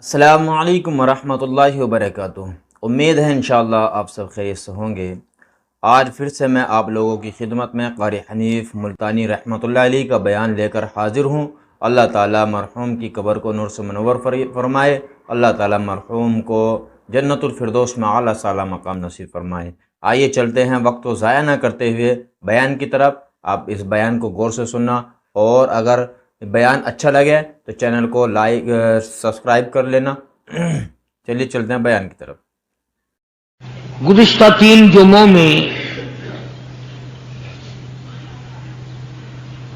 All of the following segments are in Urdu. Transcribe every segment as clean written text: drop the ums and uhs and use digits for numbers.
السلام علیکم ورحمۃ اللہ وبرکاتہ۔ امید ہے انشاءاللہ آپ سب خیریت سے ہوں گے۔ آج پھر سے میں آپ لوگوں کی خدمت میں قاری حنیف ملتانی رحمۃ اللہ علیہ کا بیان لے کر حاضر ہوں۔ اللہ تعالیٰ مرحوم کی قبر کو نور سے منور فرمائے، اللہ تعالیٰ مرحوم کو جنت الفردوس میں اعلیٰ سالا مقام نصیب فرمائے۔ آئیے چلتے ہیں وقت کو ضائع نہ کرتے ہوئے بیان کی طرف۔ آپ اس بیان کو غور سے سننا، اور اگر بیان اچھا لگے تو چینل کو لائک سبسکرائب کر لینا۔ چلیے چلتے ہیں بیان کی طرف۔ گزشتہ 3 جمعوں میں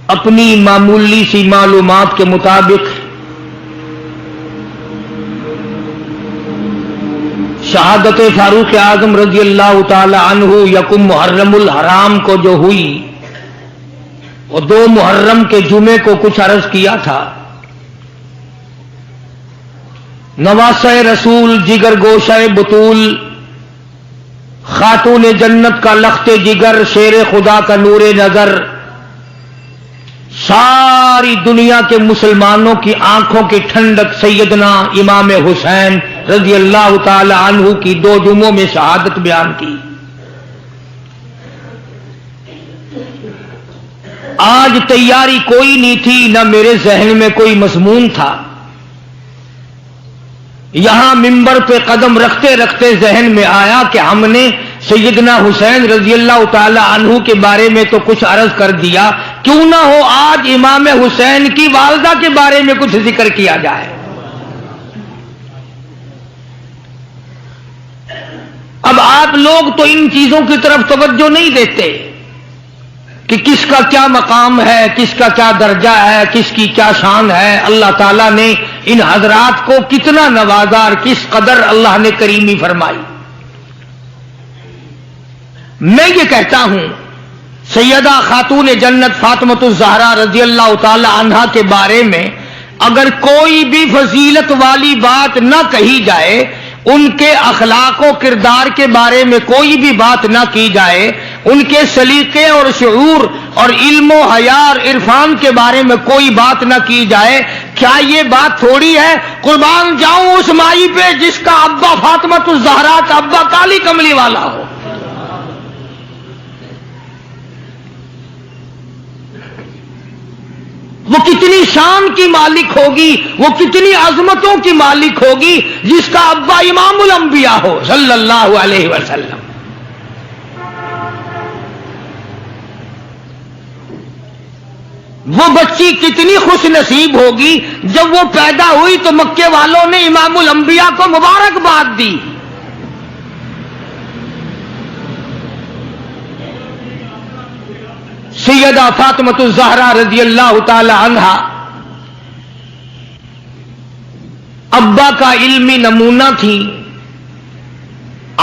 اپنی معمولی سی معلومات کے مطابق شہادت فاروق اعظم رضی اللہ تعالی عنہ یکم محرم الحرام کو جو ہوئی، وہ 2 محرم کے جمعے کو کچھ عرض کیا تھا۔ نواسہ رسول، جگر گوشہ بطول، خاتون جنت کا لخت جگر، شیر خدا کا نور نظر، ساری دنیا کے مسلمانوں کی آنکھوں کی ٹھنڈک سیدنا امام حسین رضی اللہ تعالی عنہ کی 2 جمعوں میں شہادت بیان کی۔ آج تیاری کوئی نہیں تھی، نہ میرے ذہن میں کوئی مضمون تھا۔ یہاں ممبر پہ قدم رکھتے رکھتے ذہن میں آیا کہ ہم نے سیدنا حسین رضی اللہ تعالی عنہ کے بارے میں تو کچھ عرض کر دیا، کیوں نہ ہو آج امام حسین کی والدہ کے بارے میں کچھ ذکر کیا جائے۔ اب آپ لوگ تو ان چیزوں کی طرف توجہ نہیں دیتے کہ کس کا کیا مقام ہے، کس کا کیا درجہ ہے، کس کی کیا شان ہے۔ اللہ تعالیٰ نے ان حضرات کو کتنا نوازا اور کس قدر اللہ نے کریمی فرمائی۔ میں یہ کہتا ہوں، سیدہ خاتون جنت فاطمۃ الزہرا رضی اللہ تعالی عنہا کے بارے میں اگر کوئی بھی فضیلت والی بات نہ کہی جائے، ان کے اخلاق و کردار کے بارے میں کوئی بھی بات نہ کی جائے، ان کے سلیقے اور شعور اور علم و حیا اور عرفان کے بارے میں کوئی بات نہ کی جائے، کیا یہ بات تھوڑی ہے؟ قربان جاؤں اس مائی پہ جس کا ابا فاطمۃ الزہرا کا ابا کالی کملی والا ہو۔ وہ کتنی شان کی مالک ہوگی، وہ کتنی عظمتوں کی مالک ہوگی جس کا ابا امام الانبیاء ہو صلی اللہ علیہ وسلم۔ وہ بچی کتنی خوش نصیب ہوگی جب وہ پیدا ہوئی تو مکے والوں نے امام الانبیاء کو مبارکباد دی۔ سیدہ فاطمۃ الزہرا رضی اللہ تعالی عنہا ابا کا علمی نمونہ تھی۔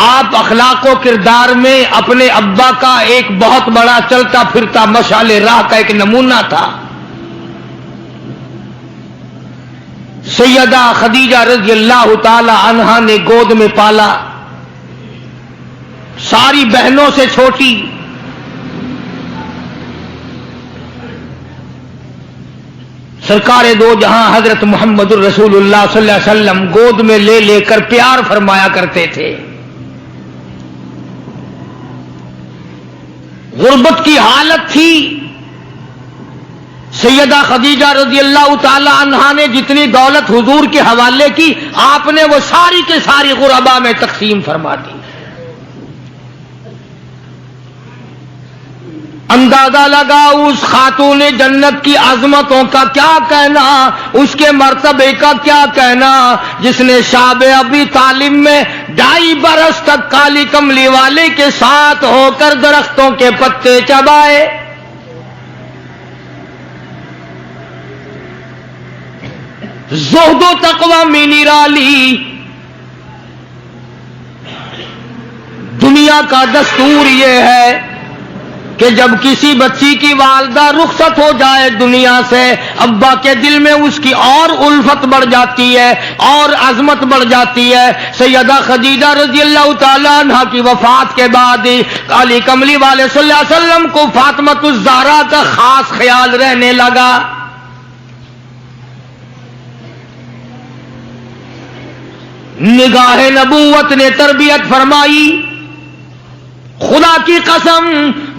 آپ اخلاق و کردار میں اپنے ابا کا ایک بہت بڑا چلتا پھرتا مشعل راہ کا ایک نمونہ تھا۔ سیدہ خدیجہ رضی اللہ تعالی عنہا نے گود میں پالا، ساری بہنوں سے چھوٹی۔ سرکار دو جہاں حضرت محمد الرسول اللہ صلی اللہ علیہ وسلم گود میں لے لے کر پیار فرمایا کرتے تھے۔ غربت کی حالت تھی، سیدہ خدیجہ رضی اللہ تعالی عنہا نے جتنی دولت حضور کے حوالے کی، آپ نے وہ ساری کے ساری غربا میں تقسیم فرما دی۔ اندازہ لگا اس خاتون جنت کی عظمتوں کا کیا کہنا، اس کے مرتبے کا کیا کہنا، جس نے شاب ابی طالب میں 2.5 برس تک کالی کملی والے کے ساتھ ہو کر درختوں کے پتے چبائے۔ زہد و تقوی میں نرالی، دنیا کا دستور یہ ہے کہ جب کسی بچی کی والدہ رخصت ہو جائے دنیا سے، ابا کے دل میں اس کی اور الفت بڑھ جاتی ہے اور عظمت بڑھ جاتی ہے۔ سیدہ خدیجہ رضی اللہ تعالی عنہا کی وفات کے بعد کالی کملی والے صلی اللہ علیہ وسلم کو فاطمۃ الزہرا کا خاص خیال رہنے لگا۔ نگاہ نبوت نے تربیت فرمائی. خدا کی قسم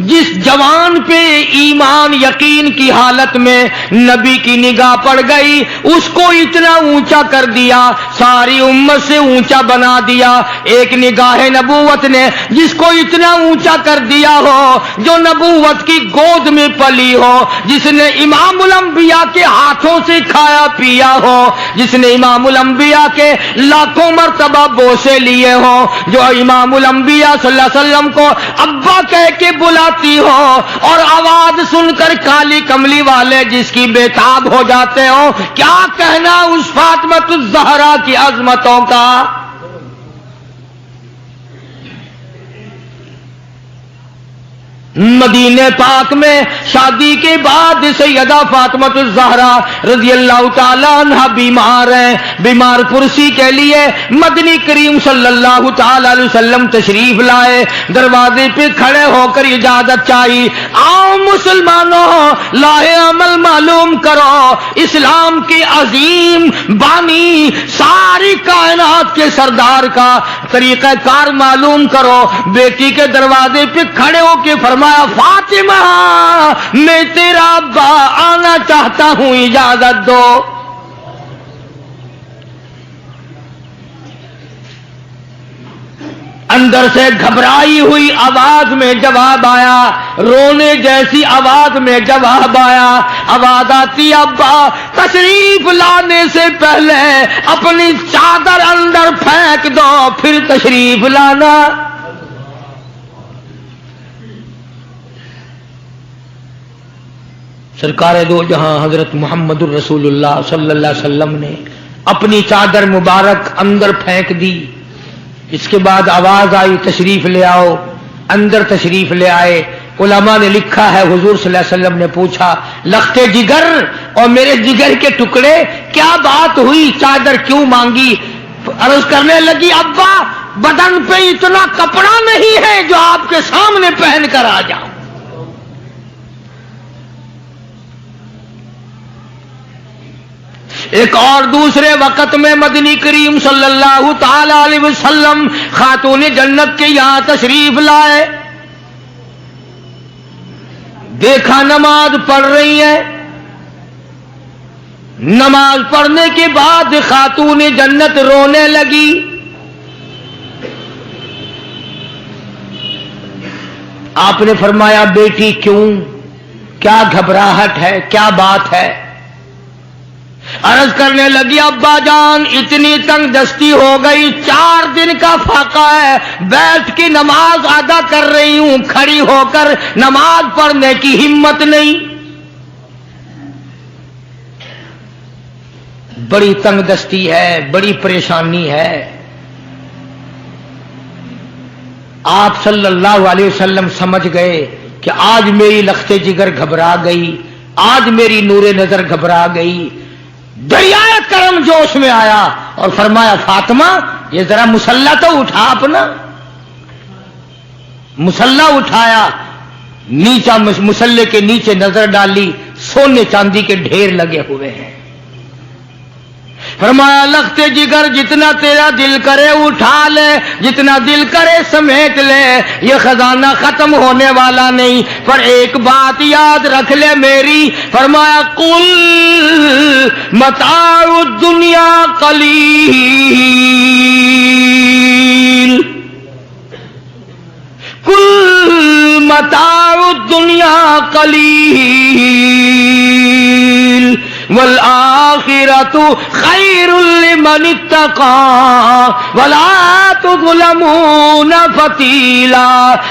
جس جوان پہ ایمان یقین کی حالت میں نبی کی نگاہ پڑ گئی اس کو اتنا اونچا کر دیا, ساری امت سے اونچا بنا دیا. ایک نگاہ نبوت نے جس کو اتنا اونچا کر دیا ہو, جو نبوت کی گود میں پلی ہو, جس نے امام الانبیاء کے ہاتھوں سے کھایا پیا ہو, جس نے امام الانبیاء کے لاکھوں مرتبہ بوسے لیے ہوں, جو امام الانبیاء صلی اللہ علیہ وسلم کو ابا کہہ کے بلاتی ہو اور آواز سن کر کالی کملی والے جس کی بےتاب ہو جاتے ہو, کیا کہنا اس فاطمہ الزہرا کی عظمتوں کا. مدینے پاک میں شادی کے بعد سیدہ فاطمہ الزہرا رضی اللہ تعالی عنہ بیمار ہیں. بیمار پرسی کے لیے مدنی کریم صلی اللہ تعالی علیہ وسلم تشریف لائے. دروازے پہ کھڑے ہو کر اجازت چاہی, آؤ مسلمانوں لاہ عمل معلوم کرو, اسلام کے عظیم بانی ساری کائنات کے سردار کا طریقہ کار معلوم کرو. بیٹی کے دروازے پہ کھڑے ہو کے فرمایا, فاطمہ میں تیرا ابا آنا چاہتا ہوں, اجازت دو. اندر سے گھبرائی ہوئی آواز میں جواب آیا, رونے جیسی آواز میں جواب آیا. آواز آتی, ابا تشریف لانے سے پہلے اپنی چادر اندر پھینک دو پھر تشریف لانا. سرکار دو جہاں حضرت محمد الرسول اللہ صلی اللہ علیہ وسلم نے اپنی چادر مبارک اندر پھینک دی. اس کے بعد آواز آئی, تشریف لے آؤ. اندر تشریف لے آئے. علماء نے لکھا ہے حضور صلی اللہ علیہ وسلم نے پوچھا, لخت جگر اور میرے جگر کے ٹکڑے کیا بات ہوئی, چادر کیوں مانگی؟ عرض کرنے لگی, ابا بدن پہ اتنا کپڑا نہیں ہے جو آپ کے سامنے پہن کر آ جاؤں. ایک اور دوسرے وقت میں مدنی کریم صلی اللہ تعالی علیہ وسلم خاتون جنت کے یہاں تشریف لائے. دیکھا نماز پڑھ رہی ہے. نماز پڑھنے کے بعد خاتون جنت رونے لگی. آپ نے فرمایا, بیٹی کیوں, کیا گھبراہٹ ہے, کیا بات ہے؟ عرض کرنے لگی, ابا جان اتنی تنگ دستی ہو گئی, 4 دن کا فاقہ ہے, بیٹھ کے نماز ادا کر رہی ہوں, کھڑی ہو کر نماز پڑھنے کی ہمت نہیں. بڑی تنگ دستی ہے, بڑی پریشانی ہے. آپ صلی اللہ علیہ وسلم سمجھ گئے کہ آج میری لخت جگر گھبرا گئی, آج میری نور نظر گھبرا گئی. دریائے کرم جوش میں آیا اور فرمایا, فاطمہ یہ ذرا مصلہ تو اٹھا اپنا. مصلہ اٹھایا, نیچا مصلے کے نیچے نظر ڈالی, سونے چاندی کے ڈھیر لگے ہوئے ہیں. فرمایا, لخت جگر جتنا تیرا دل کرے اٹھا لے, جتنا دل کرے سمیٹ لے, یہ خزانہ ختم ہونے والا نہیں, پر ایک بات یاد رکھ لے میری. فرمایا, قل متاع الدنیا قلیل, قل متاع الدنیا قلیل والآخرۃ خیر لمن اتقى ولا تظلمون فتیلا.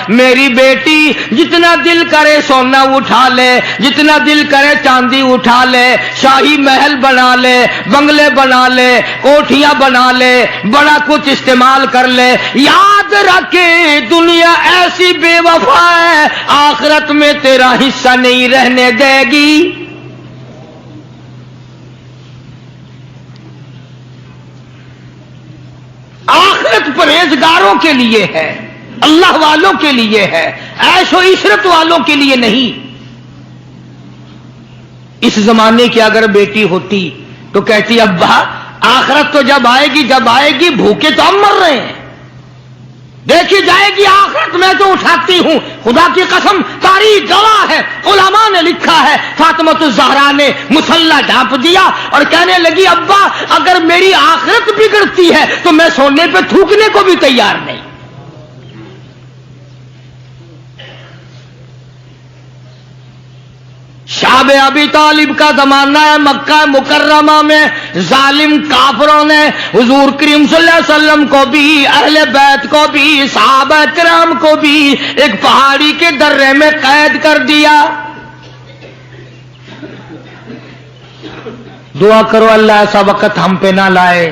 میری بیٹی جتنا دل کرے سونا اٹھا لے, جتنا دل کرے چاندی اٹھا لے, شاہی محل بنا لے, بنگلے بنا لے, کوٹھیاں بنا لے, بڑا کچھ استعمال کر لے, یاد رکھے دنیا ایسی بے وفا ہے, آخرت میں تیرا حصہ نہیں رہنے دے گی. آخرت پرہیزگاروں کے لیے ہے, اللہ والوں کے لیے ہے, عیش و عشرت والوں کے لیے نہیں. اس زمانے کی اگر بیٹی ہوتی تو کہتی, ابا آخرت تو جب آئے گی بھوکے تو ہم مر رہے ہیں، دیکھی جائے گی آخرت میں تو اٹھاتی ہوں، خدا کی قسم تاریخ گواہ ہے، علماء نے لکھا ہے، فاطمۃ الزہرا نے مصلی ڈھانپ دیا اور کہنے لگی ابا اگر میری آخرت بگڑتی ہے تو میں سونے پہ تھوکنے کو بھی تیار نہیں۔ شاب ابی طالب کا زمانہ ہے، مکہ مکرمہ میں ظالم کافروں نے حضور کریم صلی اللہ علیہ وسلم کو بھی، اہل بیت کو بھی، صحابہ کرام کو بھی ایک پہاڑی کے درے میں قید کر دیا۔ دعا کرو اللہ ایسا وقت ہم پہ نہ لائے،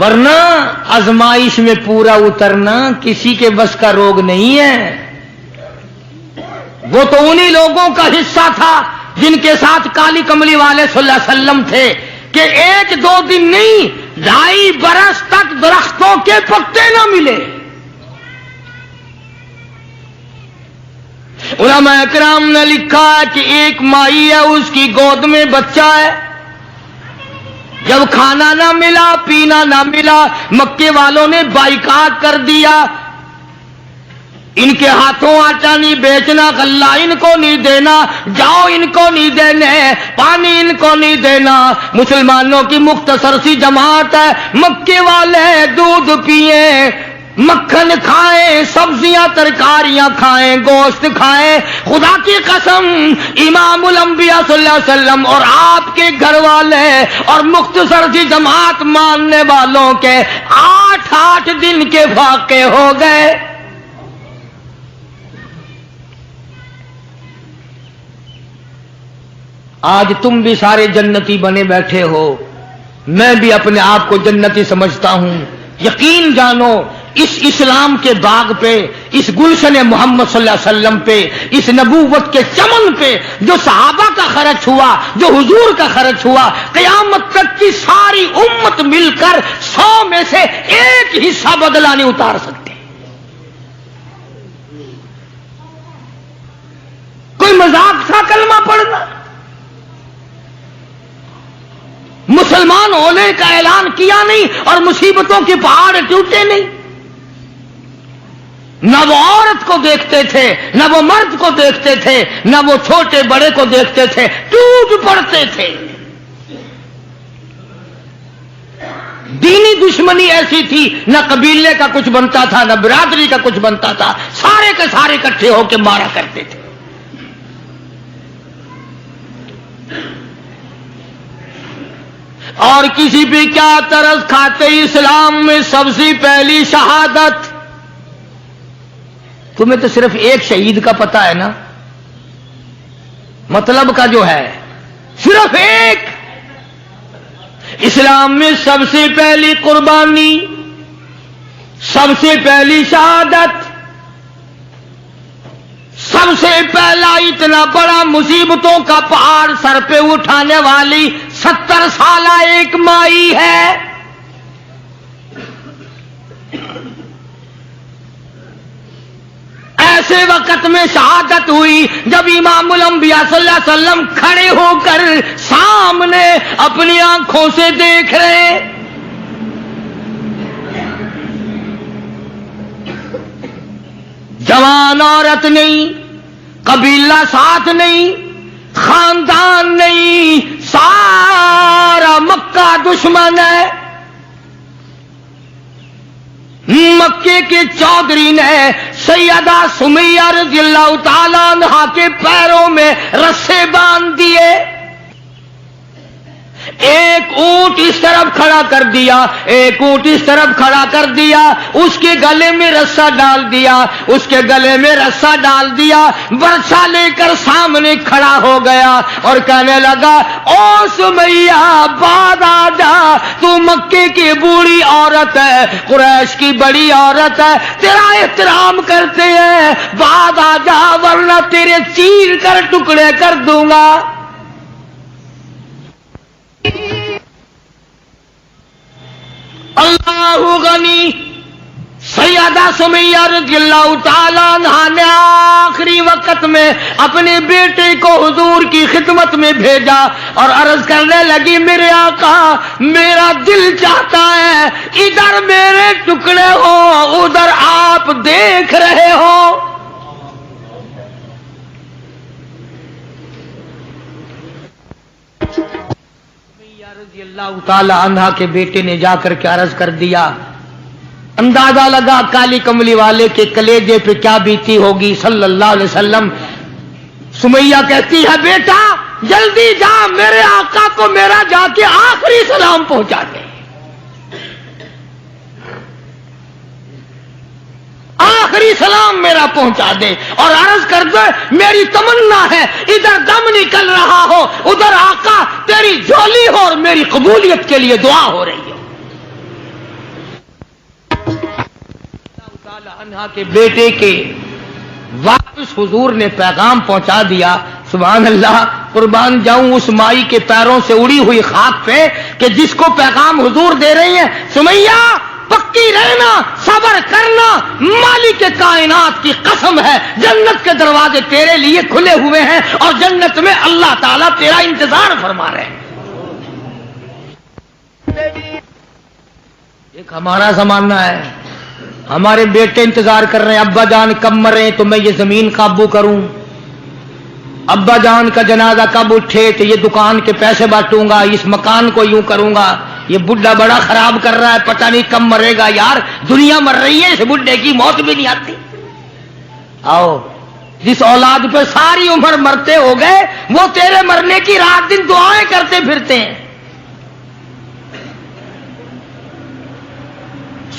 ورنہ آزمائش میں پورا اترنا کسی کے بس کا روگ نہیں ہے۔ وہ تو انہی لوگوں کا حصہ تھا جن کے ساتھ کالی کملی والے صلی اللہ علیہ وسلم تھے کہ ایک دو دن نہیں 2.5 برس تک درختوں کے پتے نہ ملے۔ علماء کرام نے لکھا ہے کہ ایک مائی ہے، اس کی گود میں بچہ ہے، جب کھانا نہ ملا پینا نہ ملا مکے والوں نے بائیکاٹ کر دیا، ان کے ہاتھوں آٹا نہیں بیچنا، غلہ ان کو نہیں دینا، جاؤ ان کو نہیں دینے، پانی ان کو نہیں دینا۔ مسلمانوں کی مختصر سی جماعت ہے، مکے والے دودھ پیئیں، مکھن کھائیں، سبزیاں ترکاریاں کھائیں، گوشت کھائیں۔ خدا کی قسم امام الانبیاء صلی اللہ علیہ وسلم اور آپ کے گھر والے اور مختصر سی جماعت ماننے والوں کے 8 دن کے واقعے ہو گئے۔ آج تم بھی سارے جنتی بنے بیٹھے ہو، میں بھی اپنے آپ کو جنتی سمجھتا ہوں۔ یقین جانو اس اسلام کے باغ پہ، اس گلشن محمد صلی اللہ علیہ وسلم پہ، اس نبوت کے چمن پہ جو صحابہ کا خرچ ہوا، جو حضور کا خرچ ہوا، قیامت تک کی ساری امت مل کر 100 میں سے 1 حصہ بدلہ نہیں اتار سکتے۔ کوئی مذاق تھا کلمہ پڑھنا؟ مسلمان ہونے کا اعلان کیا نہیں اور مصیبتوں کے پہاڑ ٹوٹے نہیں۔ نہ وہ عورت کو دیکھتے تھے، نہ وہ مرد کو دیکھتے تھے، نہ وہ چھوٹے بڑے کو دیکھتے تھے، ٹوٹ پڑتے تھے۔ دینی دشمنی ایسی تھی، نہ قبیلے کا کچھ بنتا تھا، نہ برادری کا کچھ بنتا تھا، سارے کے سارے اکٹھے ہو کے مارا کرتے تھے۔ اور کسی بھی کیا ترس کھاتے اسلام میں سب سے پہلی شہادت؟ تمہیں تو صرف ایک شہید کا پتہ ہے نا، مطلب کا جو ہے صرف ایک۔ اسلام میں سب سے پہلی قربانی، سب سے پہلی شہادت، سب سے پہلا اتنا بڑا مصیبتوں کا پہاڑ سر پہ اٹھانے والی 70 سالہ ایک مائی ہے۔ ایسے وقت میں شہادت ہوئی جب امام الانبیاء صلی اللہ علیہ وسلم کھڑے ہو کر سامنے اپنی آنکھوں سے دیکھ رہے۔ جوان عورت نہیں، قبیلہ ساتھ نہیں، خاندان نہیں، سارا مکہ دشمن ہے۔ مکے کے چودھری نے سیدہ سمیہ رضی اللہ تعالیٰ عنہا کے پیروں میں رسے باندھ دیے، ایک اونٹ اس طرف کھڑا کر دیا، ایک اونٹ اس طرف کھڑا کر دیا، اس کے گلے میں رسا ڈال دیا، اس کے گلے میں رسا ڈال دیا، برچھا لے کر سامنے کھڑا ہو گیا اور کہنے لگا او سمیہ بعد آ جا، تو مکے کی بوڑھی عورت ہے، قریش کی بڑی عورت ہے، تیرا احترام کرتے ہیں، بعد آ جا ورنہ تیرے چیر کر ٹکڑے کر دوں گا۔ اللہ غنی سیدہ سمیہ رضی اللہ تعالیٰ عنہا نے آخری وقت میں اپنے بیٹے کو حضور کی خدمت میں بھیجا اور عرض کرنے لگی میرے آقا میرا دل چاہتا ہے ادھر میرے ٹکڑے ہو ادھر آپ دیکھ رہے ہو. سمیہ رضی اللہ تعالیٰ عنہا کے بیٹے نے جا کر کے عرض کر دیا. اندازہ لگا کالی کملی والے کے کلیجے پہ کیا بیتی ہوگی صلی اللہ علیہ وسلم. سمیہ کہتی ہے بیٹا جلدی جا میرے آقا کو میرا جا کے آخری سلام پہنچا دے. آخری سلام میرا پہنچا دے اور عرض کر دے میری تمنا ہے ادھر دم نکل رہا ہو ادھر آقا تیری جھولی ہو اور میری قبولیت کے لیے دعا ہو رہی ہے. عنہا کے بیٹے کے واپس حضور نے پیغام پہنچا دیا. سبحان اللہ قربان جاؤں اس مائی کے پیروں سے اڑی ہوئی خاک پہ کہ جس کو پیغام حضور دے رہی ہیں سمیہ پکی رہنا صبر کرنا مالک کے کائنات کی قسم ہے جنت کے دروازے تیرے لیے کھلے ہوئے ہیں اور جنت میں اللہ تعالیٰ تیرا انتظار فرما رہے ہیں. ایک ہمارا زمانہ ہے ہمارے بیٹے انتظار کر رہے ہیں ابا جان کب مرے تو میں یہ زمین قابو کروں ابا جان کا جنازہ کب اٹھے تو یہ دکان کے پیسے بانٹوں گا اس مکان کو یوں کروں گا یہ بڈھا بڑا خراب کر رہا ہے پتہ نہیں کب مرے گا یار دنیا مر رہی ہے اس بڈھے کی موت بھی نہیں آتی. آؤ جس اولاد پہ ساری عمر مرتے ہو گئے وہ تیرے مرنے کی رات دن دعائیں کرتے پھرتے ہیں.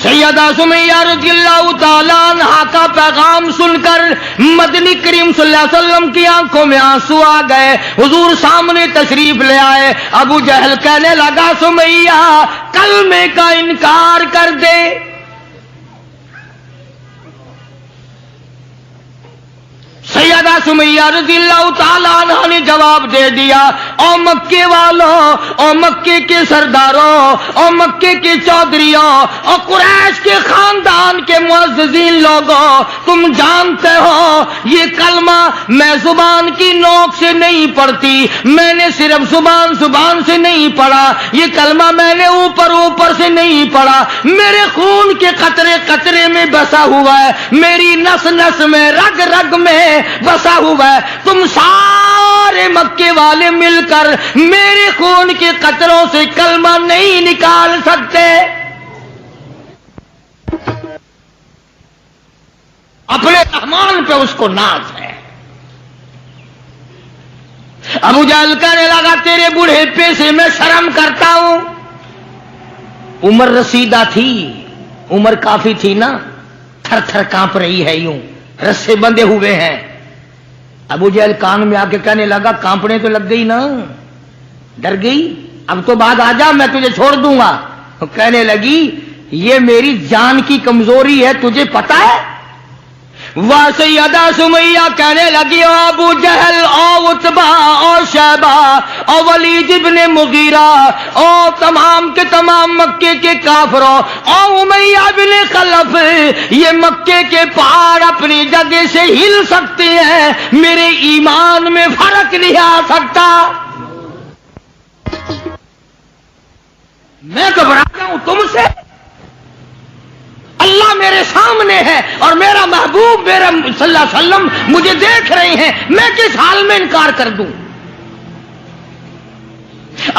سیدہ سمیہ رضی اللہ تعالیٰ عنہا کا پیغام سن کر مدنی کریم صلی اللہ علیہ وسلم کی آنکھوں میں آنسو آ گئے. حضور سامنے تشریف لے آئے. ابو جہل کہنے لگا سمیہ کلمے کا انکار کر دے. سیدہ سمیہ رضی اللہ تعالیٰ عنہ نے جواب دے دیا او مکے والوں او مکے کے سرداروں او مکے کے چودھریوں او قریش کے خاندان کے معززین لوگوں تم جانتے ہو یہ کلمہ میں زبان کی نوک سے نہیں پڑھتی میں نے صرف زبان سے نہیں پڑھا یہ کلمہ میں نے اوپر سے نہیں پڑھا میرے خون کے قطرے قطرے میں بسا ہوا ہے میری نس نس میں رگ رگ میں بسا ہوا ہے. تم سارے مکے والے مل کر میرے خون کے قطروں سے کلمہ نہیں نکال سکتے. اپنے رحمان پہ اس کو ناز ہے. ابو جہل کہنے لگا تیرے بڑھیپے سے میں شرم کرتا ہوں. عمر رسیدہ تھی عمر کافی تھی نا تھر تھر کانپ رہی ہے یوں رسے بندھے ہوئے ہیں. ابو جہل کان میں آ کے کہنے لگا کانپنے تو لگ گئی نا ڈر گئی اب تو بعد آ جا میں تجھے چھوڑ دوں گا. کہنے لگی یہ میری جان کی کمزوری ہے تجھے پتا ہے. سیدہ سمیہ کہنے لگی او ابو جہل او عتبہ او شیبہ او ولید ابن مغیرہ او تمام کے تمام مکے کے کافروں او امیہ بن خلف یہ مکے کے پہاڑ اپنی جگہ سے ہل سکتے ہیں میرے ایمان میں فرق نہیں آ سکتا. میں گھبراتا ہوں تم سے اللہ میرے سامنے ہے اور میرا محبوب میرا صلی اللہ علیہ وسلم مجھے دیکھ رہے ہیں میں کس حال میں انکار کر دوں.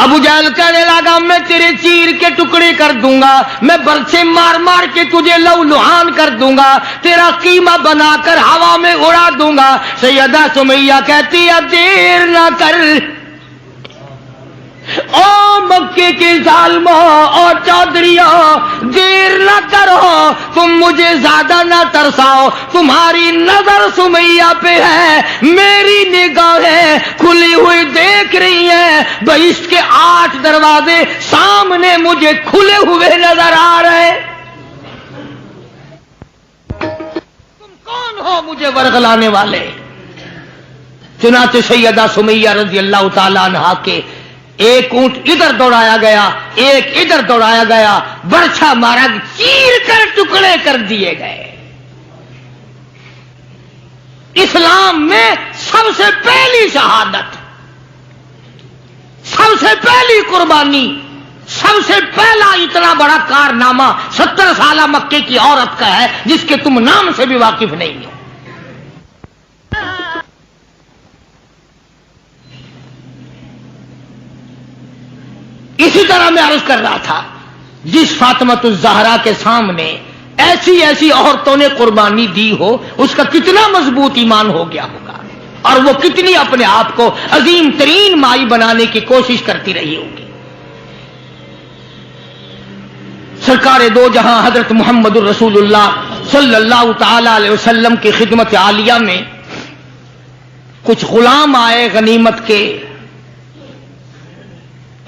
ابو جہل کہنے لگا میں تیرے چیر کے ٹکڑے کر دوں گا میں برچے مار مار کے تجھے لو لہان کر دوں گا تیرا قیمہ بنا کر ہوا میں اڑا دوں گا. سیدہ سمیہ کہتی ہے دیر نہ کر او مکے کے ظالموں اور چودھریوں دیر نہ کرو تم مجھے زیادہ نہ ترساؤ تمہاری نظر سمیہ پہ ہے میری نگاہیں کھلی ہوئی دیکھ رہی ہیں بہشت کے 8 دروازے سامنے مجھے کھلے ہوئے نظر آ رہے. تم کون ہو مجھے ورغلانے والے. چنانچہ سیدہ سمیہ رضی اللہ تعالی عنہا کے ایک اونٹ ادھر دوڑایا گیا، ایک ادھر دوڑایا گیا، برچھا مارا، چیر کر ٹکڑے کر دیے گئے۔ اسلام میں سب سے پہلی شہادت، سب سے پہلی قربانی، سب سے پہلا اتنا بڑا کارنامہ 70 سالہ مکے کی عورت کا ہے جس کے تم نام سے بھی واقف نہیں ہو۔ اسی طرح میں عرض کر رہا تھا، جس فاطمۃ الزہرا کے سامنے ایسی ایسی عورتوں نے قربانی دی ہو، اس کا کتنا مضبوط ایمان ہو گیا ہوگا، اور وہ کتنی اپنے آپ کو عظیم ترین مائی بنانے کی کوشش کرتی رہی ہوگی۔ سرکار دو جہاں حضرت محمد الرسول اللہ صلی اللہ تعالی علیہ وسلم کی خدمت عالیہ میں کچھ غلام آئے غنیمت کے،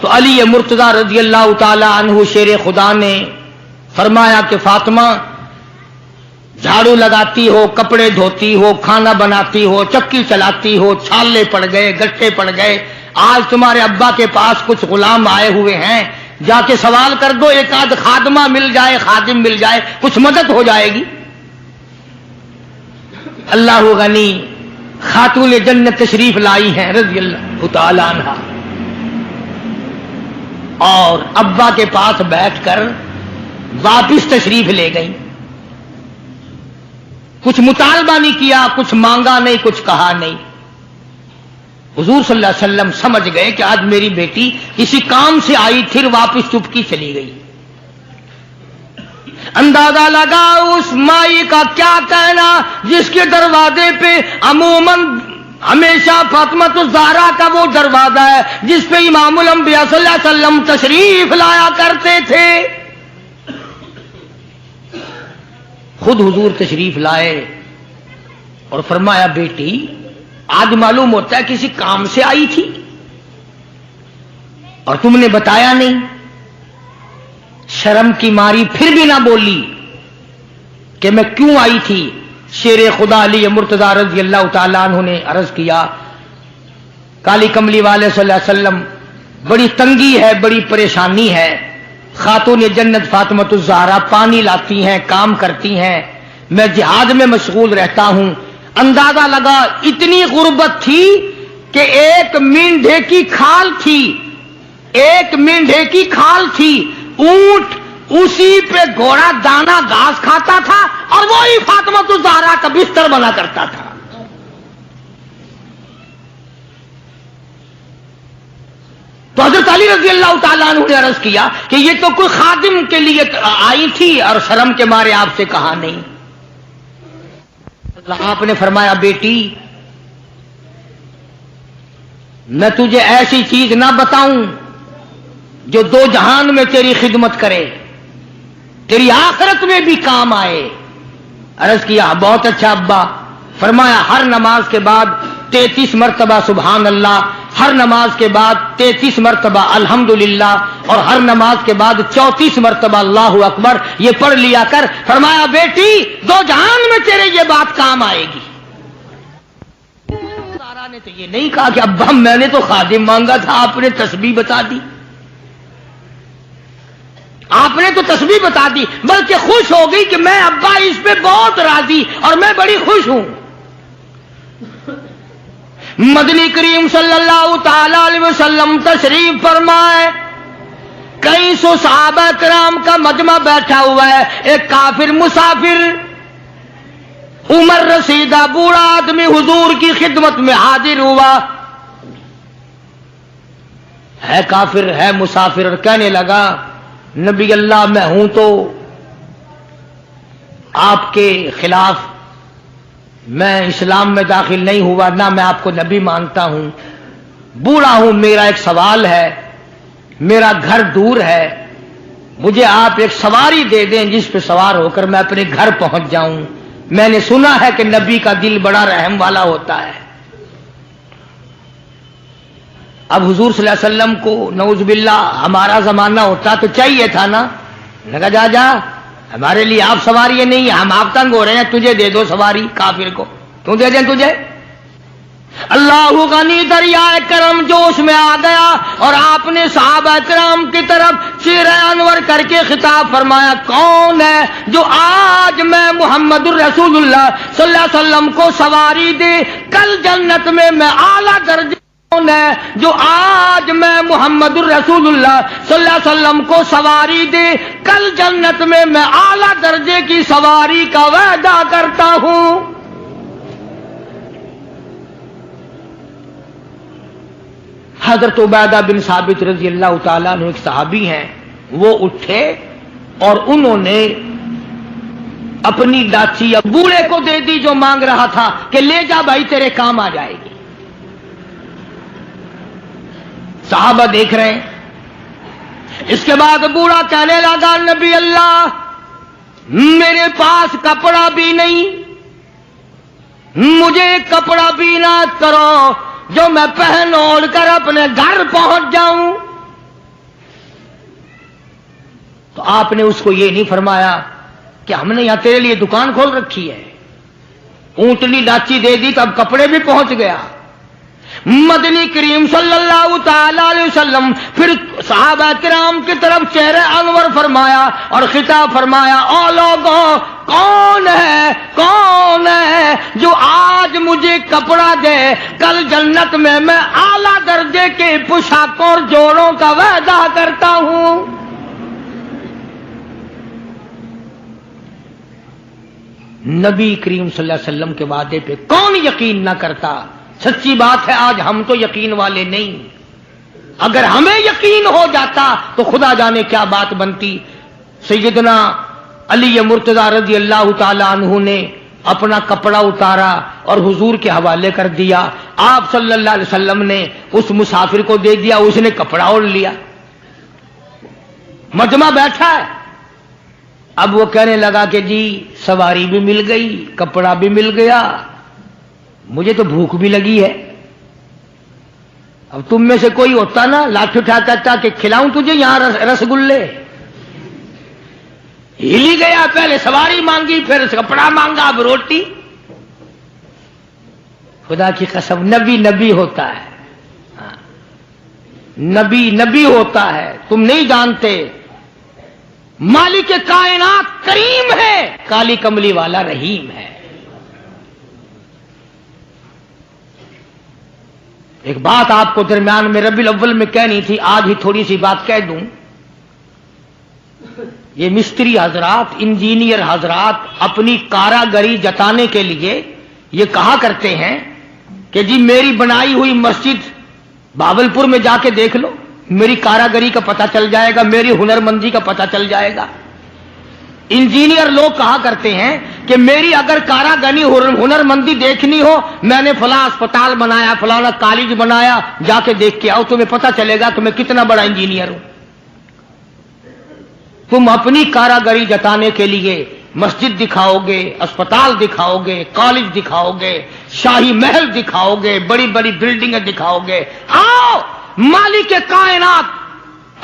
تو علی مرتضی رضی اللہ تعالی عنہ شیر خدا نے فرمایا کہ فاطمہ، جھاڑو لگاتی ہو، کپڑے دھوتی ہو، کھانا بناتی ہو، چکی چلاتی ہو، چھالے پڑ گئے، گٹے پڑ گئے، آج تمہارے ابا کے پاس کچھ غلام آئے ہوئے ہیں، جا کے سوال کر دو، ایک آدھ خادمہ مل جائے، خادم مل جائے، کچھ مدد ہو جائے گی۔ اللہ غنی خاتون جنت تشریف لائی ہیں رضی اللہ تعالی عنہا، اور ابا کے پاس بیٹھ کر واپس تشریف لے گئی۔ کچھ مطالبہ نہیں کیا، کچھ مانگا نہیں، کچھ کہا نہیں۔ حضور صلی اللہ علیہ وسلم سمجھ گئے کہ آج میری بیٹی کسی کام سے آئی، پھر واپس چپکی چلی گئی۔ اندازہ لگا اس مائی کا کیا کہنا جس کے دروازے پہ عموماً ہمیشہ فاطمۃ الزہرا کا وہ دروازہ ہے جس پہ امام الانبیاء صلی اللہ علیہ وسلم تشریف لایا کرتے تھے۔ خود حضور تشریف لائے اور فرمایا، بیٹی آج معلوم ہوتا ہے کسی کام سے آئی تھی اور تم نے بتایا نہیں۔ شرم کی ماری پھر بھی نہ بولی کہ میں کیوں آئی تھی۔ شیر خدا علی مرتضی رضی اللہ تعالیٰ عنہ نے عرض کیا، کالی کملی والے صلی اللہ علیہ وسلم، بڑی تنگی ہے، بڑی پریشانی ہے، خاتون جنت فاطمۃ الزہرا پانی لاتی ہیں، کام کرتی ہیں، میں جہاد میں مشغول رہتا ہوں۔ اندازہ لگا اتنی غربت تھی کہ ایک مینڈھے کی کھال تھی، ایک مینڈھے کی کھال تھی، اونٹ اسی پہ گھوڑا دانا گھاس کھاتا تھا اور وہی فاطمۃ الزہرا کا بستر بنا کرتا تھا۔ تو حضرت علی رضی اللہ تعالیٰ عنہ نے عرض کیا کہ یہ تو کوئی خادم کے لیے آئی تھی اور شرم کے مارے آپ سے کہا نہیں۔ آپ نے فرمایا، بیٹی میں تجھے ایسی چیز نہ بتاؤں جو دو جہان میں تیری خدمت کرے، تیری آخرت میں بھی کام آئے۔ عرض کیا، بہت اچھا ابا۔ فرمایا، ہر نماز کے بعد 33 مرتبہ سبحان اللہ، ہر نماز کے بعد 33 مرتبہ الحمدللہ، اور ہر نماز کے بعد 34 مرتبہ اللہ اکبر، یہ پڑھ لیا کر۔ فرمایا، بیٹی دو جہان میں تیرے یہ بات کام آئے گی۔ سارا نے تو یہ نہیں کہا کہ ابا میں نے تو خادم مانگا تھا، آپ نے تسبیح بتا دی، آپ نے تو تسبیح بتا دی، بلکہ خوش ہو گئی کہ میں ابا اس پہ بہت راضی اور میں بڑی خوش ہوں۔ مدنی کریم صلی اللہ تعالی علیہ وسلم تشریف فرمائے، کئی سو صحابہ کرام کا مجمع بیٹھا ہوا ہے، ایک کافر مسافر عمر رسیدہ بوڑھا آدمی حضور کی خدمت میں حاضر ہوا، ہے کافر ہے مسافر، اور کہنے لگا، نبی اللہ میں ہوں تو آپ کے خلاف میں اسلام میں داخل نہیں ہوا، نہ میں آپ کو نبی مانتا ہوں، بوڑھا ہوں، میرا ایک سوال ہے، میرا گھر دور ہے، مجھے آپ ایک سواری دے دیں جس پہ سوار ہو کر میں اپنے گھر پہنچ جاؤں، میں نے سنا ہے کہ نبی کا دل بڑا رحم والا ہوتا ہے۔ اب حضور صلی اللہ علیہ وسلم کو نعوذ باللہ ہمارا زمانہ ہوتا تو چاہیے تھا نا، لگا جا جا ہمارے لیے آپ سواری نہیں، ہم آپ تنگ ہو رہے ہیں، تجھے دے دو سواری، کافر کو کیوں دے دیں تجھے؟ اللہ غنی دریائے کرم جوش میں آ گیا اور آپ نے صحابہ کرام کی طرف چہرہ انور کر کے خطاب فرمایا، کون ہے جو آج میں محمد الرسول اللہ صلی اللہ علیہ وسلم کو سواری دے کل جنت میں اعلیٰ درجے، کون ہے جو آج میں محمد الرسول اللہ صلی اللہ علیہ وسلم کو سواری دے کل جنت میں اعلیٰ درجے کی سواری کا وعدہ کرتا ہوں۔ حضرت عبیدہ بن ثابت رضی اللہ تعالیٰ عنہ ایک صحابی ہیں، وہ اٹھے اور انہوں نے اپنی لاچی بوڑھے کو دے دی جو مانگ رہا تھا کہ لے جا بھائی تیرے کام آ جائے گی۔ صحابہ دیکھ رہے ہیں۔ اس کے بعد بوڑھا کہنے لگا، نبی اللہ میرے پاس کپڑا بھی نہیں، مجھے کپڑا بھی نہ کرو جو میں پہن اوڑھ کر اپنے گھر پہنچ جاؤں۔ تو آپ نے اس کو یہ نہیں فرمایا کہ ہم نے یہاں تیرے لیے دکان کھول رکھی ہے، اونٹنی لاچی دے دی تو اب کپڑے بھی پہنچ گیا۔ مدنی کریم صلی اللہ تعالی علیہ وسلم پھر صحابہ کرام کی طرف چہرہ انور فرمایا اور خطاب فرمایا، او لوگوں کون ہے جو آج مجھے کپڑا دے کل جنت میں اعلیٰ درجے کے پوشاکوں اور جوڑوں کا وعدہ کرتا ہوں۔ نبی کریم صلی اللہ علیہ وسلم کے وعدے پہ کون یقین نہ کرتا؟ سچی بات ہے آج ہم تو یقین والے نہیں، اگر ہمیں یقین ہو جاتا تو خدا جانے کیا بات بنتی۔ سیدنا علی مرتضی رضی اللہ تعالی عنہ نے اپنا کپڑا اتارا اور حضور کے حوالے کر دیا، آپ صلی اللہ علیہ وسلم نے اس مسافر کو دے دیا، اس نے کپڑا اوڑھ لیا، مجمع بیٹھا ہے۔ اب وہ کہنے لگا کہ جی سواری بھی مل گئی، کپڑا بھی مل گیا، مجھے تو بھوک بھی لگی ہے۔ اب تم میں سے کوئی ہوتا نا لاٹھی اٹھا کہتا کہ کھلاؤں تجھے یہاں رسگلے، ہل ہی گیا، پہلے سواری مانگی پھر کپڑا مانگا اب روٹی۔ خدا کی قسم نبی ہوتا ہے، نبی ہوتا ہے، تم نہیں جانتے۔ مالک کائنات کریم ہے، کالی کملی والا رحیم ہے۔ ایک بات آپ کو درمیان میں ربیع الاول میں کہنی تھی، آج ہی تھوڑی سی بات کہہ دوں۔ یہ مستری حضرات، انجینئر حضرات اپنی کاراگری جتانے کے لیے یہ کہا کرتے ہیں کہ جی میری بنائی ہوئی مسجد بھاولپور میں جا کے دیکھ لو، میری کاراگری کا پتہ چل جائے گا، میری ہنرمندی کا پتہ چل جائے گا۔ انجینئر لوگ کہا کرتے ہیں کہ میری اگر کاراگری ہنرمندی دیکھنی ہو، میں نے فلاں اسپتال بنایا، فلاں کالج بنایا، جا کے دیکھ کے آؤ، تمہیں پتہ چلے گا کہ میں کتنا بڑا انجینئر ہوں۔ تم اپنی کاراگری جتانے کے لیے مسجد دکھاؤ گے، اسپتال دکھاؤ گے، کالج دکھاؤ گے، شاہی محل دکھاؤ گے، بڑی بڑی بلڈنگیں دکھاؤ گے۔ آؤ مالک کائنات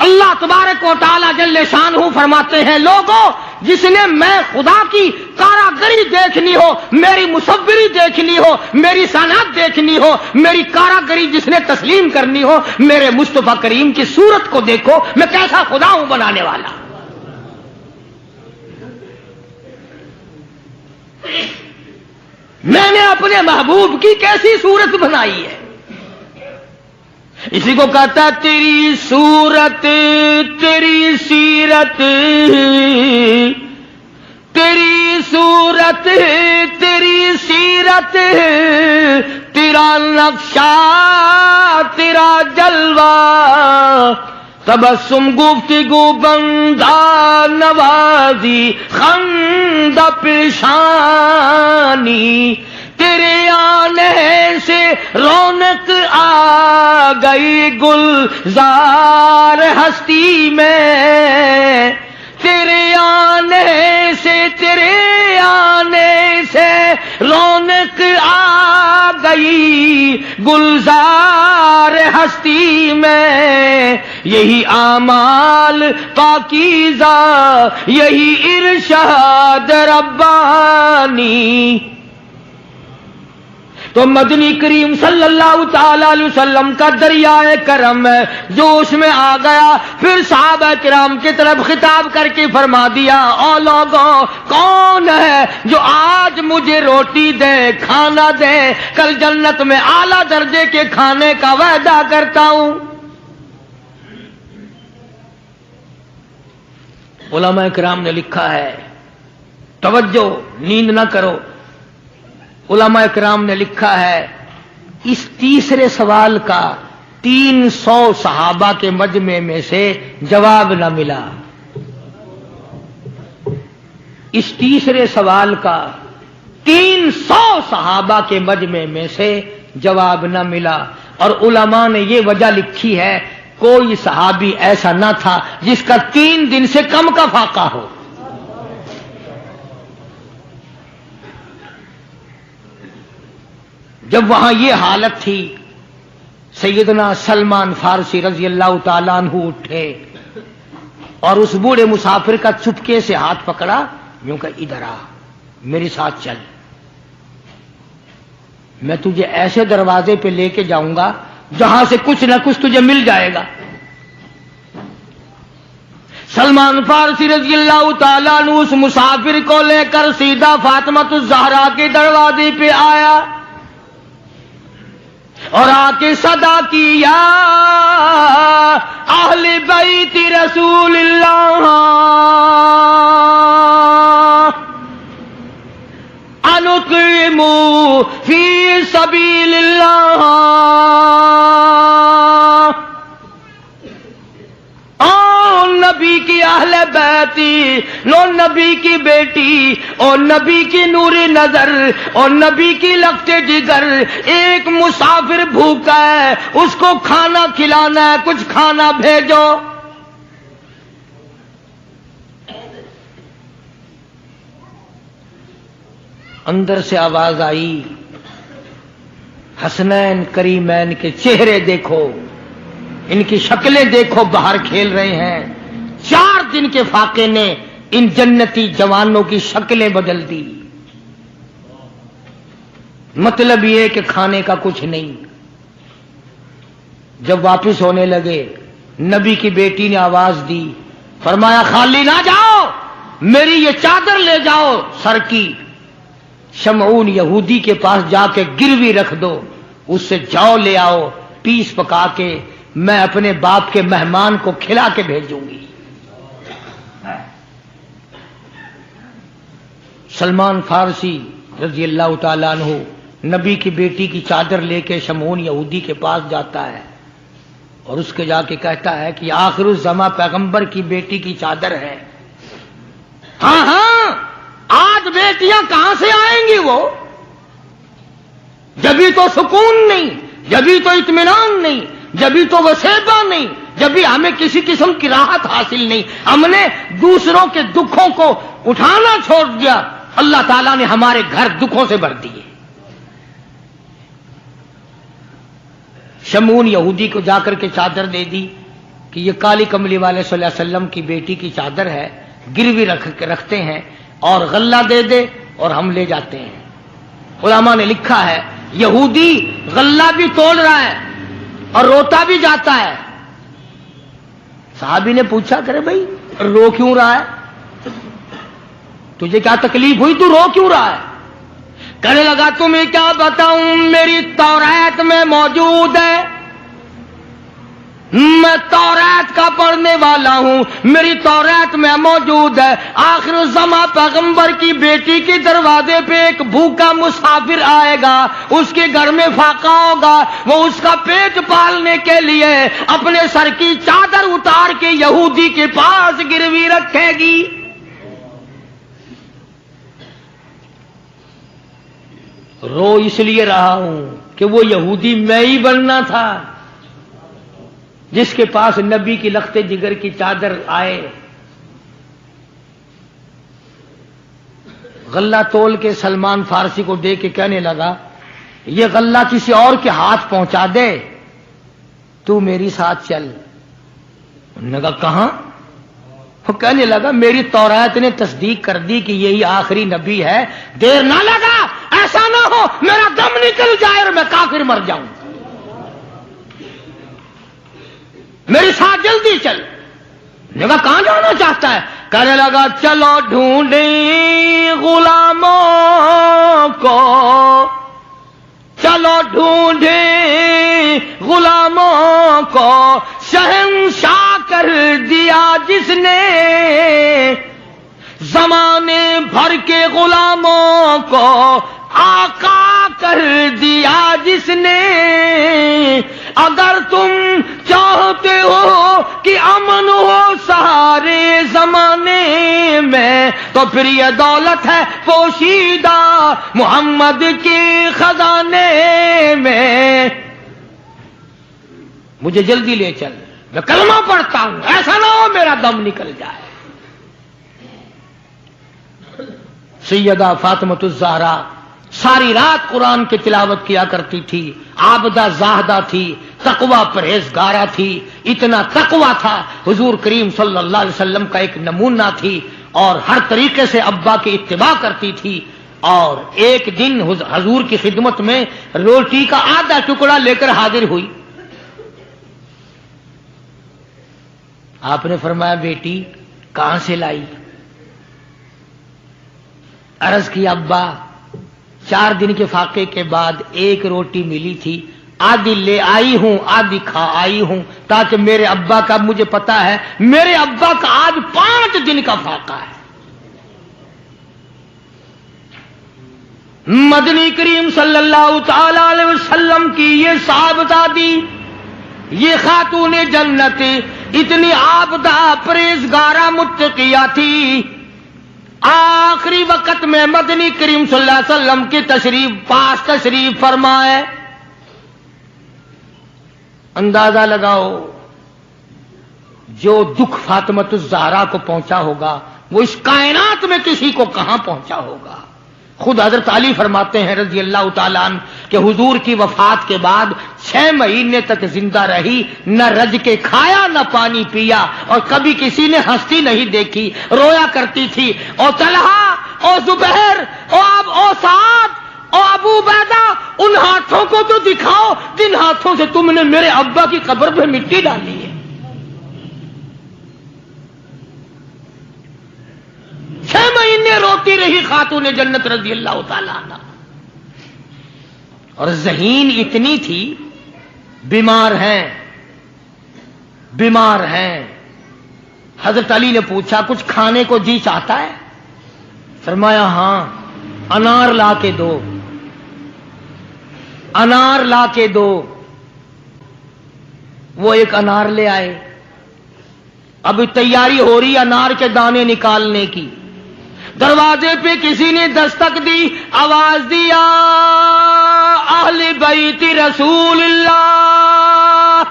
اللہ تبارک و تعالی جل شانہ فرماتے ہیں، لوگوں جس نے میں خدا کی کاراگری دیکھنی ہو، میری مصوری دیکھنی ہو، میری صنعت دیکھنی ہو، میری کاراگری جس نے تسلیم کرنی ہو، میرے مصطفیٰ کریم کی صورت کو دیکھو، میں کیسا خدا ہوں بنانے والا۔ میں نے اپنے محبوب کی کیسی صورت بنائی ہے۔ اسی کو کہتا تیری صورت تیری سیرت، تیری صورت تیری سیرت، تیرا نقشہ تیرا جلوہ، تبسم گفتگو بندہ نوازی خندہ پیشانی، تیرے آنے سے رونق آ گئی گلزار ہستی میں، تیرے آنے سے رونق آ گئی گلزار ہستی میں، یہی اعمال پاکیزہ یہی ارشاد ربانی، تو مدنی کریم صلی اللہ تعالی علیہ وسلم کا دریائے کرم ہے جو اس میں آ گیا. پھر صحابہ کرام کی طرف خطاب کر کے فرما دیا, او لوگوں, کون ہے جو آج مجھے روٹی دے, کھانا دے, کل جنت میں اعلیٰ درجے کے کھانے کا وعدہ کرتا ہوں. علماء کرام نے لکھا ہے, توجہ, نیند نہ کرو. علماء کرام نے لکھا ہے اس تیسرے سوال کا 300 صحابہ کے مجمع میں سے جواب نہ ملا. اس تیسرے سوال کا 300 صحابہ کے مجمع میں سے جواب نہ ملا. اور علماء نے یہ وجہ لکھی ہے, کوئی صحابی ایسا نہ تھا جس کا 3 دن سے کم کا فاقہ ہو. جب وہاں یہ حالت تھی, سیدنا سلمان فارسی رضی اللہ تعالیٰ عنہ اٹھے اور اس بوڑھے مسافر کا چپکے سے ہاتھ پکڑا, یوں کہ ادھر آ, میرے ساتھ چل, میں تجھے ایسے دروازے پہ لے کے جاؤں گا جہاں سے کچھ نہ کچھ تجھے مل جائے گا. سلمان فارسی رضی اللہ تعالیٰ عنہ اس مسافر کو لے کر سیدھا فاطمۃ الزہرا کے دروازے پہ آیا اور آ کے صدا کی, یا اہل بیت رسول اللہ انقیموا فی سبیل اللہ, او نبی کی اہل بیتی, لو نبی کی بیٹی, اور نبی کی نور نظر, اور نبی کی لگتے جگر, ایک مسافر بھوکا ہے, اس کو کھانا کھلانا ہے, کچھ کھانا بھیجو. اندر سے آواز آئی, حسنین کریمین کے چہرے دیکھو, ان کی شکلیں دیکھو, باہر کھیل رہے ہیں. 4 دن کے فاقے نے ان جنتی جوانوں کی شکلیں بدل دی. مطلب یہ کہ کھانے کا کچھ نہیں. جب واپس ہونے لگے, نبی کی بیٹی نے آواز دی, فرمایا خالی نہ جاؤ, میری یہ چادر لے جاؤ سر کی, شمعون یہودی کے پاس جا کے گروی رکھ دو, اس سے جو لے آؤ, پیس پکا کے میں اپنے باپ کے مہمان کو کھلا کے بھیجوں گی. سلمان فارسی رضی اللہ تعالیٰ عنہ نبی کی بیٹی کی چادر لے کے شمعون یہودی کے پاس جاتا ہے اور اس کے جا کے کہتا ہے کہ آخر الزماں پیغمبر کی بیٹی کی چادر ہے. ہاں ہاں, آج بیٹیاں کہاں سے آئیں گی, وہ جبھی تو سکون نہیں, جبھی تو اطمینان نہیں, جبھی تو وسیبہ نہیں, جبھی ہمیں کسی قسم کی راحت حاصل نہیں, ہم نے دوسروں کے دکھوں کو اٹھانا چھوڑ دیا, اللہ تعالیٰ نے ہمارے گھر دکھوں سے بھر دیے. شمعون یہودی کو جا کر کے چادر دے دی کہ یہ کالی کملی والے صلی اللہ علیہ وسلم کی بیٹی کی چادر ہے, گروی رکھتے ہیں اور غلہ دے دے اور ہم لے جاتے ہیں. علماء نے لکھا ہے یہودی غلہ بھی توڑ رہا ہے اور روتا بھی جاتا ہے. صحابی نے پوچھا, کرے بھائی رو کیوں رہا ہے, تجھے کیا تکلیف ہوئی, تو رو کیوں رہا ہے؟ کہنے لگا تمہیں کیا بتاؤں, میری تورات میں موجود ہے, میں تورات کا پڑھنے والا ہوں, میری تورات میں موجود ہے, آخر الزماں پیغمبر کی بیٹی کے دروازے پہ ایک بھوکا مسافر آئے گا, اس کے گھر میں فاقہ ہوگا, وہ اس کا پیٹ پالنے کے لیے اپنے سر کی چادر اتار کے یہودی کے پاس گروی رکھے گی. رو اس لیے رہا ہوں کہ وہ یہودی میں ہی بننا تھا جس کے پاس نبی کی لخت جگر کی چادر آئے. غلہ تول کے سلمان فارسی کو دے کے کہنے لگا, یہ غلہ کسی اور کے ہاتھ پہنچا دے, تو میری ساتھ چل. انہوں نے کہا کہاں؟ وہ کہنے لگا میری تورات نے تصدیق کر دی کہ یہی آخری نبی ہے. دیر نہ لگا, ایسا نہ ہو میرا دم نکل جائے اور میں کافر مر جاؤں، میرے ساتھ جلدی چل۔ نے کہا کہاں جانا چاہتا ہے؟ کہنے لگا چلو ڈھونڈیں غلاموں کو، چلو ڈھونڈیں غلاموں کو، شہنشاہ کر دیا جس نے زمانے بھر کے غلاموں کو، آقا کر دیا جس نے۔ اگر تم چاہتے ہو کہ امن ہو سارے زمانے میں تو پھر یہ دولت ہے پوشیدہ محمد کے خزانے میں۔ مجھے جلدی لے چل، میں کلمہ پڑھتا ہوں، ایسا نہ ہو میرا دم نکل جائے۔ سیدہ فاطمۃ الزہرا ساری رات قرآن کی تلاوت کیا کرتی تھی، عابدہ زاہدہ تھی، تقوی پرہیزگارہ تھی، اتنا تقوی تھا حضور کریم صلی اللہ علیہ وسلم کا ایک نمونہ تھی، اور ہر طریقے سے ابا کی اتباع کرتی تھی۔ اور ایک دن حضور کی خدمت میں روٹی کا آدھا ٹکڑا لے کر حاضر ہوئی۔ آپ نے فرمایا بیٹی کہاں سے لائی؟ عرض کی ابا 4 دن کے فاقے کے بعد ایک روٹی ملی تھی، آدھی لے آئی ہوں آدھی کھا آئی ہوں، تاکہ میرے ابا کا، مجھے پتا ہے میرے ابا کا آج 5 دن کا فاقہ ہے۔ مدنی کریم صلی اللہ تعالی علیہ وسلم کی یہ صاحبزادی، یہ خاتون جنت اتنی عابدہ پرہیزگارہ متقیہ تھی، آخری وقت میں مدنی کریم صلی اللہ علیہ وسلم کی تشریف فرمائے۔ اندازہ لگاؤ جو دکھ فاطمۃ الزہرا کو پہنچا ہوگا وہ اس کائنات میں کسی کو کہاں پہنچا ہوگا۔ خود حضرت علی فرماتے ہیں رضی اللہ تعالیٰ عنہ کہ حضور کی وفات کے بعد 6 مہینے تک زندہ رہی، نہ رج کے کھایا نہ پانی پیا، اور کبھی کسی نے ہستی نہیں دیکھی، رویا کرتی تھی۔ اور طلحہ اور زبیر اور سعد اور ابو عبیدہ، ان ہاتھوں کو تو دکھاؤ جن ہاتھوں سے تم نے میرے ابا کی قبر پہ مٹی ڈالی ہے۔ 6 مہینے روتی رہی خاتون جنت رضی اللہ تعالی عنہ، اور ذہین اتنی تھی، بیمار ہیں۔ حضرت علی نے پوچھا کچھ کھانے کو جی چاہتا ہے؟ فرمایا ہاں، انار لا کے دو، انار لا کے دو۔ وہ ایک انار لے آئے، اب تیاری ہو رہی انار کے دانے نکالنے کی۔ دروازے پہ کسی نے دستک دی، آواز دیا اہل بیت رسول اللہ،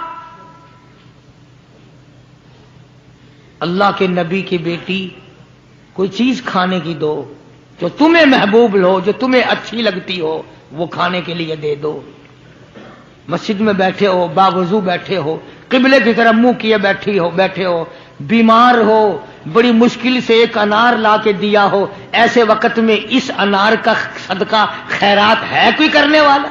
اللہ کے نبی کی بیٹی کوئی چیز کھانے کی دو جو تمہیں محبوب ہو، جو تمہیں اچھی لگتی ہو، وہ کھانے کے لیے دے دو۔ مسجد میں بیٹھے ہو، باوضو بیٹھے ہو، قبلے کی طرف منہ کیے بیٹھے ہو، بیمار ہو، بڑی مشکل سے ایک انار لا کے دیا ہو، ایسے وقت میں اس انار کا صدقہ خیرات ہے کوئی کرنے والا؟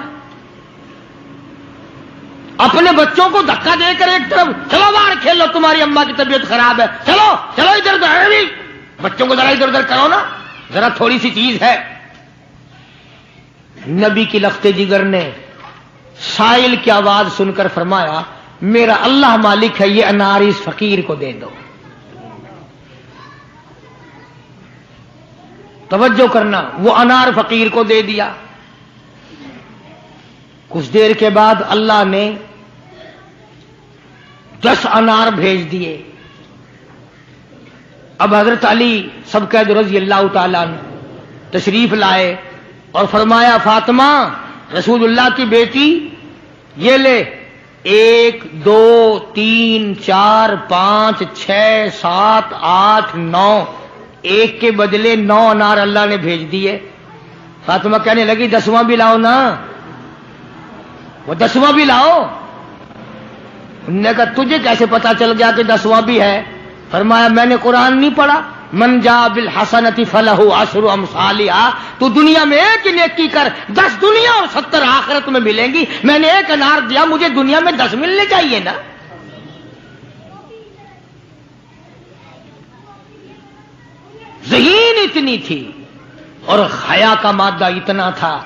اپنے بچوں کو دھکا دے کر ایک طرف چلو باہر کھیلو، تمہاری اماں کی طبیعت خراب ہے، چلو ادھر ادھر، بچوں کو ذرا ادھر ادھر کرو نا، ذرا تھوڑی سی چیز ہے۔ نبی کی لخت جگر نے سائل کی آواز سن کر فرمایا میرا اللہ مالک ہے، یہ انار اس فقیر کو دے دو۔ توجہ کرنا، وہ انار فقیر کو دے دیا۔ کچھ دیر کے بعد اللہ نے 10 انار بھیج دیے۔ اب حضرت علی سب قید رضی اللہ تعالیٰ عنہ تشریف لائے اور فرمایا فاطمہ رسول اللہ کی بیٹی یہ لے، 1 2 3 4 5 6 7 8 9، ایک کے بدلے 9 انار اللہ نے بھیج دیے۔ فاطمہ کہنے لگی 10واں بھی لاؤ نا، وہ 10واں بھی لاؤ۔ انہوں نے کہا تجھے کیسے پتا چل گیا کہ 10واں بھی ہے؟ فرمایا میں نے قرآن نہیں پڑھا، من جاء بالحسنۃ فلہ عشر امثالھا، تو دنیا میں ایک نیکی کر 10 دنیا اور 70 آخرت میں ملیں گی. میں نے ایک انار دیا، مجھے دنیا میں 10 ملنے چاہیے نا. ذہین اتنی تھی اور حیا کا مادہ اتنا تھا.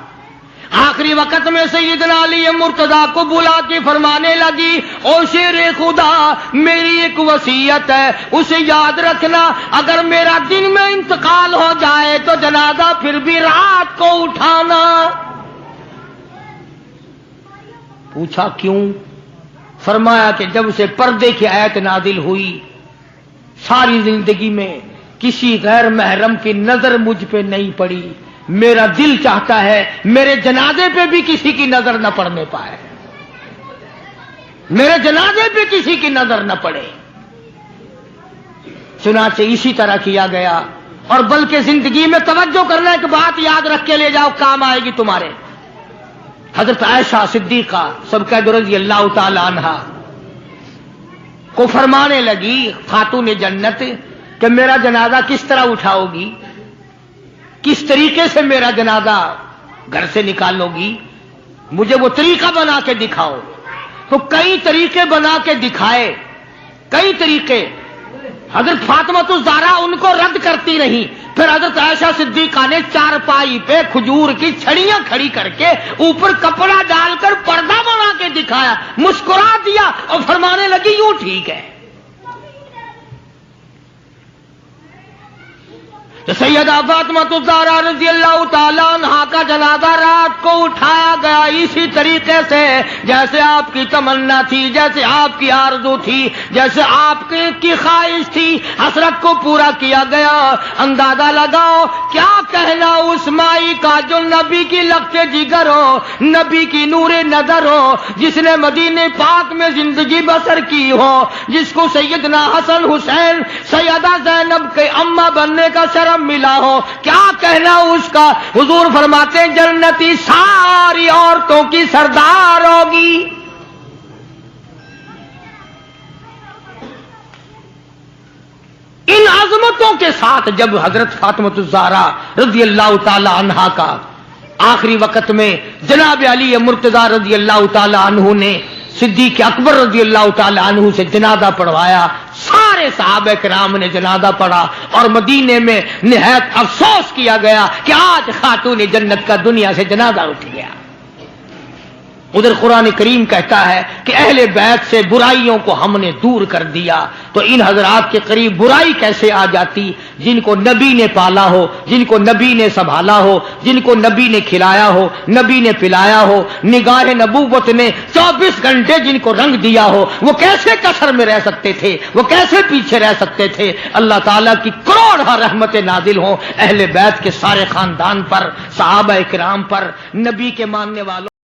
آخری وقت میں سیدنا علی مرتضیٰ کو بلا کے فرمانے لگی، او شیر خدا، میری ایک وصیت ہے، اسے یاد رکھنا، اگر میرا دن میں انتقال ہو جائے تو جنازہ پھر بھی رات کو اٹھانا. پوچھا کیوں؟ فرمایا کہ جب سے پردے کی آیت نازل ہوئی، ساری زندگی میں کسی غیر محرم کی نظر مجھ پہ نہیں پڑی. میرا دل چاہتا ہے میرے جنازے پہ بھی کسی کی نظر نہ پڑنے پائے، میرے جنازے پہ کسی کی نظر نہ پڑے. چنانچہ اسی طرح کیا گیا. اور بلکہ زندگی میں توجہ کرنا، ایک بات یاد رکھ کے لے جاؤ، کام آئے گی تمہارے. حضرت عائشہ صدیقہ سب کا رضی اللہ تعالی عنہا کو فرمانے لگی، خاتون جنت، کہ میرا جنازہ کس طرح اٹھاؤ گی، کس طریقے سے میرا جنازہ گھر سے نکالو گی، مجھے وہ طریقہ بنا کے دکھاؤ. تو کئی طریقے بنا کے دکھائے، کئی طریقے. حضرت فاطمہ الزہرا ان کو رد کرتی رہی. پھر حضرت عائشہ صدیقہ نے چارپائی پہ کھجور کی چھڑیاں کھڑی کر کے اوپر کپڑا ڈال کر پردہ بنا کے دکھایا، مسکرا دیا اور فرمانے لگی یوں ٹھیک ہے. تو سیدہ فاطمہ الزہرا رضی اللہ تعالیٰ عنہا کا جنازہ رات کو اٹھایا گیا اسی طریقے سے جیسے آپ کی تمنا تھی، جیسے آپ کی آرزو تھی، جیسے آپ کی خواہش تھی. حسرت کو پورا کیا گیا. اندازہ لگاؤ کیا کہنا اس مائی کا جو نبی کی لگتے جگر ہو، نبی کی نور نظر ہو، جس نے مدینے پاک میں زندگی بسر کی ہو، جس کو سیدنا حسن حسین سیدہ زینب کے اماں بننے کا شرف ملا ہو. کیا کہنا اس کا؟ حضور فرماتے ہیں جنتی ساری عورتوں کی سردار ہوگی. ان عظمتوں کے ساتھ جب حضرت فاطمہ الزہرا رضی اللہ تعالی عنہا کا آخری وقت میں جناب علی مرتضیٰ رضی اللہ تعالی عنہ نے صدیق اکبر رضی اللہ تعالی عنہ سے جنازہ پڑھوایا، سارے صحابہ کرام نے جنازہ پڑھا اور مدینے میں نہایت افسوس کیا گیا کہ آج خاتون جنت کا دنیا سے جنازہ اٹھ گیا. ادھر قرآن کریم کہتا ہے کہ اہل بیت سے برائیوں کو ہم نے دور کر دیا. تو ان حضرات کے قریب برائی کیسے آ جاتی؟ جن کو نبی نے پالا ہو، جن کو نبی نے سنبھالا ہو، جن کو نبی نے کھلایا ہو، نبی نے پلایا ہو، نگاہ نبوت نے 24 گھنٹے جن کو رنگ دیا ہو، وہ کیسے کثر میں رہ سکتے تھے؟ وہ کیسے پیچھے رہ سکتے تھے؟ اللہ تعالیٰ کی کروڑ رحمتیں نازل ہوں اہل بیت کے سارے خاندان پر، صحابہ کرام پر، نبی کے ماننے والوں